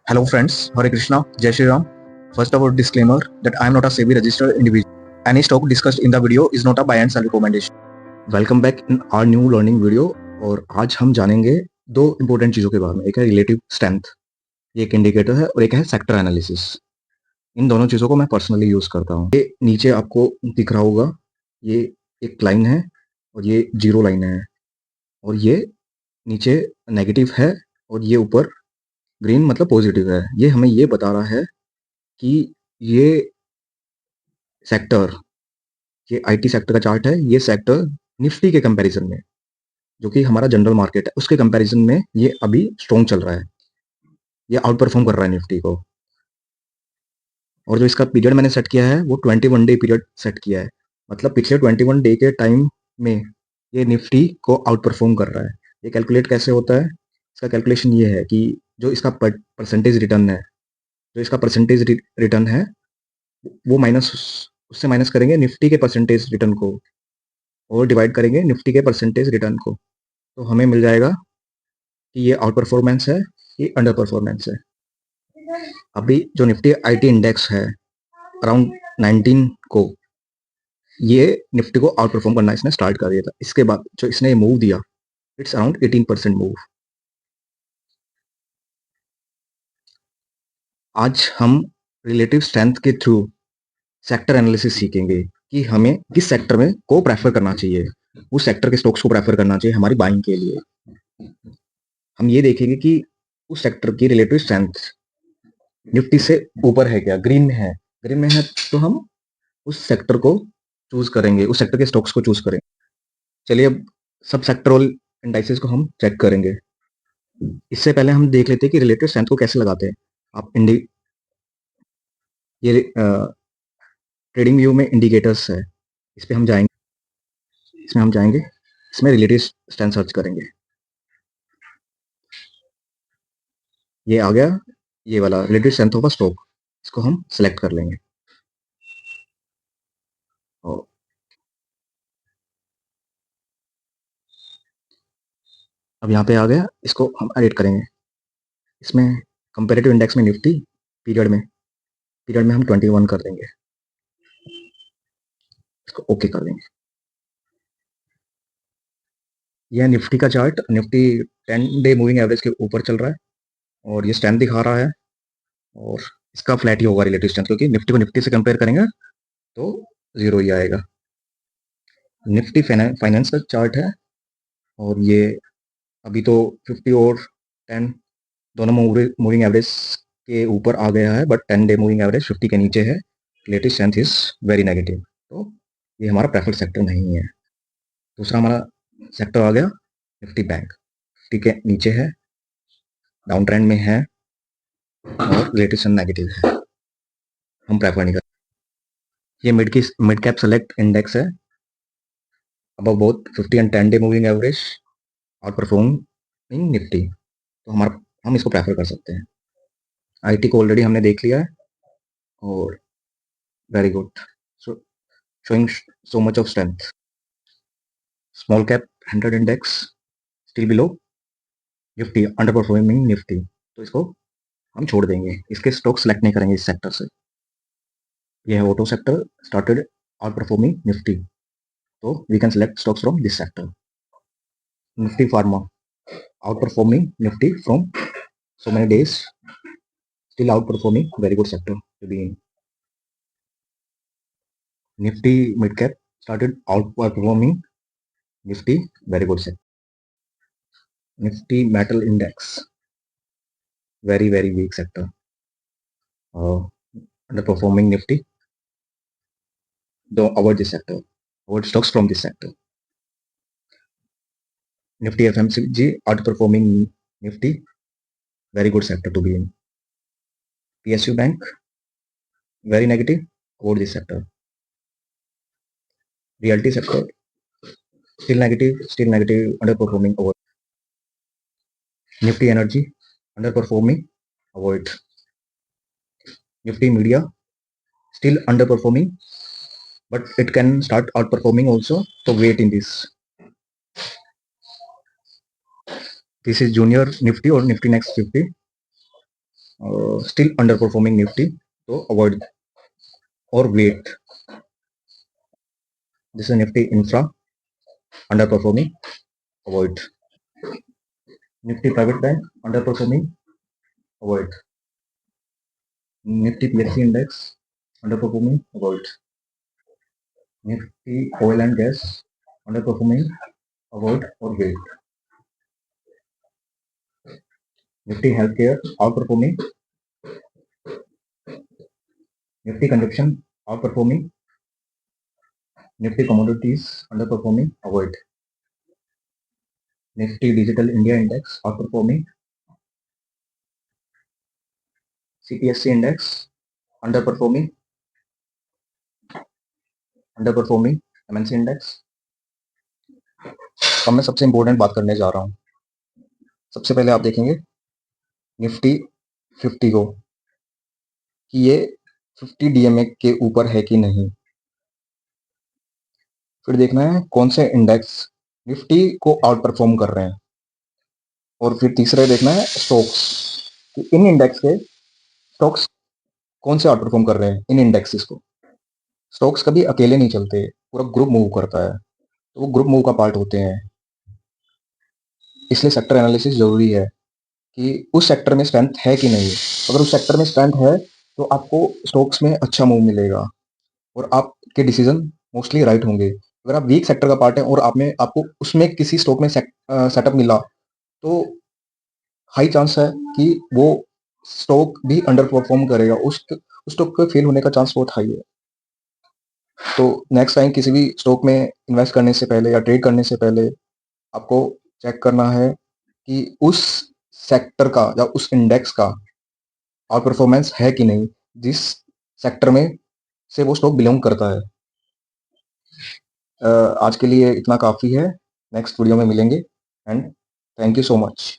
Hello friends, Hare Krishna, Jai Shri Ram. First of all, disclaimer that I am not a SEBI registered individual. Any stock discussed in the video is not a buy and sell recommendation. Welcome back in our new learning video और आज हम जानेंगे दो important चीज़ों के बारे में। एक है रिलेटिव स्ट्रेंथ, ये एक इंडिकेटर है, और एक है सेक्टर एनालिसिस। इन दोनों चीज़ों को मैं पर्सनली यूज़ करता हूँ। ये नीचे आपको दिख रहा होगा, ये एक लाइन है और ये जीरो लाइन है, और ये नीचे नेगेटिव है और ये ऊपर ग्रीन मतलब पॉजिटिव है। ये हमें ये बता रहा है कि ये सेक्टर, ये आईटी सेक्टर का चार्ट है। ये सेक्टर निफ्टी के कंपैरिजन में, जो कि हमारा जनरल मार्केट है, उसके कंपैरिजन में ये अभी स्ट्रॉन्ग चल रहा है। ये आउट परफॉर्म कर रहा है निफ्टी को। और जो इसका पीरियड मैंने सेट किया है वो 21 डे पीरियड सेट किया है। मतलब पिछले 21 डे के टाइम में ये निफ्टी को आउट परफॉर्म कर रहा है। ये कैलकुलेट कैसे होता है? इसका कैलकुलेशन ये है कि जो इसका परसेंटेज रिटर्न है, जो इसका परसेंटेज रिटर्न है वो माइनस, उससे माइनस करेंगे निफ्टी के परसेंटेज रिटर्न को और डिवाइड करेंगे निफ्टी के परसेंटेज रिटर्न को, तो हमें मिल जाएगा कि ये आउट परफॉर्मेंस है, ये अंडर परफॉर्मेंस है। अभी जो निफ्टी आईटी इंडेक्स है अराउंड 19 को, ये निफ्टी को आउट परफॉर्म करना इसने स्टार्ट कर दिया था। इसके बाद जो इसने मूव दिया, इट्स अराउंड 18% मूव। आज हम रिलेटिव स्ट्रेंथ के थ्रू सेक्टर एनालिसिस सीखेंगे कि हमें किस सेक्टर में को प्रेफर करना चाहिए, उस सेक्टर के स्टॉक्स को प्रेफर करना चाहिए हमारी बाइंग के लिए। हम ये देखेंगे कि उस सेक्टर की रिलेटिव स्ट्रेंथ निफ्टी से ऊपर है क्या, ग्रीन में है। ग्रीन में है तो हम उस सेक्टर को चूज करेंगे, उस सेक्टर के स्टॉक्स को चूज करेंगे। चलिए अब सब सेक्टरल इंडाइसेस को हम चेक करेंगे। इससे पहले हम देख लेते हैं कि रिलेटिव स्ट्रेंथ को कैसे लगाते हैं। आप ये ट्रेडिंग व्यू में इंडिकेटर्स है, इस पे हम जाएंगे, इसमें हम जाएंगे, इसमें रिलेटिव स्ट्रेंथ सर्च करेंगे। ये आ गया, ये वाला relative strength of a stock, इसको हम सेलेक्ट कर लेंगे। और अब यहाँ पे आ गया, इसको हम एडिट करेंगे। इसमें कंपेरेटिव इंडेक्स में निफ्टी पीरियड में हम 21 कर देंगे, इसको ओके कर देंगे। यह निफ्टी का chart, Nifty 10 day moving average के ऊपर चल रहा है और ये स्ट्रेंथ दिखा रहा है, और इसका फ्लैट ही होगा रिलेटिव स्ट्रेंथ, क्योंकि निफ्टी को निफ्टी से कंपेयर करेंगे तो जीरो ही आएगा। निफ्टी फाइनेंस का चार्ट है और ये अभी तो 50 और 10 दोनों मूविंग एवरेज के ऊपर आ गया है, बट 10 डे मूविंग एवरेज 50 के नीचे है। Relative strength is very negative, तो ये हमारा प्रेफर्ड सेक्टर नहीं है। दूसरा हमारा सेक्टर आ गया निफ्टी बैंक, 50 के नीचे है, डाउन ट्रेंड में है और रिलेटिव स्ट्रेंथ नेगेटिव है, हम प्रेफर नहीं करते। ये मिड कैप सेलेक्ट इंडेक्स है, above both 50 and 10 day moving average out performing Nifty, तो हमारा हम इसको प्रेफर कर सकते हैं। आईटी को ऑलरेडी हमने देख लिया है और very good, showing so much of strength. Small cap 100 index still below Nifty, underperforming Nifty, तो इसको हम छोड़ देंगे, इसके स्टॉक सेलेक्ट नहीं करेंगे इस सेक्टर से। ये है auto sector, started outperforming Nifty, तो we can select stocks from this sector. Nifty pharma outperforming Nifty from so many days, still outperforming, very good sector to be in. Nifty mid cap started outperforming Nifty, very good sector. Nifty metal index, very very weak sector, underperforming Nifty. Don't avoid this sector, avoid stocks from this sector. Nifty FMCG outperforming Nifty, very good sector to be in. PSU Bank, very negative, avoid this sector. Realty sector, still negative, underperforming, avoid. Nifty Energy, underperforming, avoid. Nifty Media, still underperforming, but it can start outperforming also, so wait in this. This is Junior Nifty or Nifty Next 50. still underperforming Nifty, so avoid or wait. This is Nifty Infra, underperforming, avoid. Nifty Private Bank, underperforming, avoid. Nifty PSC Index, underperforming, avoid. Nifty Oil and Gas, underperforming, avoid or wait. Nifty Healthcare, outperforming. Nifty Consumption, outperforming. Nifty Commodities, underperforming, avoid. Nifty Digital India Index, outperforming. CPSC Index, underperforming, MNC Index. अब मैं सबसे important बात करने जा रहा हूँ। सबसे पहले आप देखेंगे निफ्टी 50 को कि ये 50 डीएमए के ऊपर है कि नहीं। फिर देखना है कौन से इंडेक्स निफ्टी को आउट परफॉर्म कर रहे हैं, और फिर तीसरा देखना है स्टॉक्स कि इन इंडेक्स के स्टॉक्स कौन से आउट परफॉर्म कर रहे हैं इन इंडेक्सेस को। स्टॉक्स कभी अकेले नहीं चलते, पूरा ग्रुप मूव करता है, तो वो ग्रुप मूव का पार्ट होते हैं। इसलिए सेक्टर एनालिसिस जरूरी है कि उस सेक्टर में स्ट्रेंथ है कि नहीं। अगर उस सेक्टर में स्ट्रेंथ है तो आपको स्टॉक्स में अच्छा मूव मिलेगा और आपके डिसीजन मोस्टली राइट होंगे। अगर आप वीक सेक्टर का पार्ट है और आपको उसमें किसी स्टॉक में सेटअप मिला तो हाई चांस है कि वो स्टॉक भी अंडर परफॉर्म करेगा, उस स्टॉक के फेल होने का चांस बहुत हाई है। तो नेक्स्ट टाइम किसी भी स्टॉक में इन्वेस्ट करने से पहले या ट्रेड करने से पहले आपको चेक करना है कि उस सेक्टर का या उस इंडेक्स का आउट परफॉर्मेंस है कि नहीं, जिस सेक्टर में से वो स्टॉक बिलोंग करता है। आज के लिए इतना काफ़ी है। नेक्स्ट वीडियो में मिलेंगे and thank you so much.